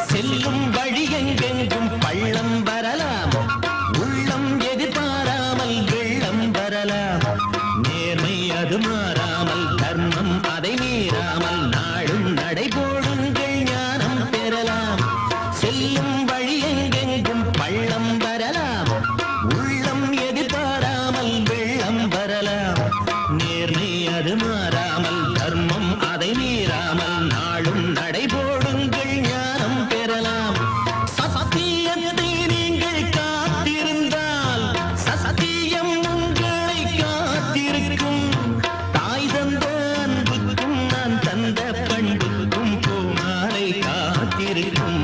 செல்லும் வழி எங்கெங்கும் பள்ளம் வரலாம், உள்ளம் எதிர்பாராமல் வெள்ளம் வரலாம். நேர்மை அது மாறாமல், தர்மம் அதை மீறாமல், நாளும் நடைபோடுங்கள் ஞானம் பெறலாம். செல்லும் வழி எங்கெங்கும் பள்ளம் வரலாம், உள்ளம் எதிர்பாராமல் வெள்ளம் வரலாம். நேர்மை அது மாறாமல், தர்மம் அதை மீறாமல், நாளும் நடைபோடுங்கள் ஞானம் பெறலாம். சத்தியத்தை நீங்கள் காத்திருந்தால் சத்தியம் உங்களை காத்திருக்கும். தாய் தந்த அன்புக்கும் நான் தந்த பண்புக்கும் பூமாலை காத்திருக்கும்.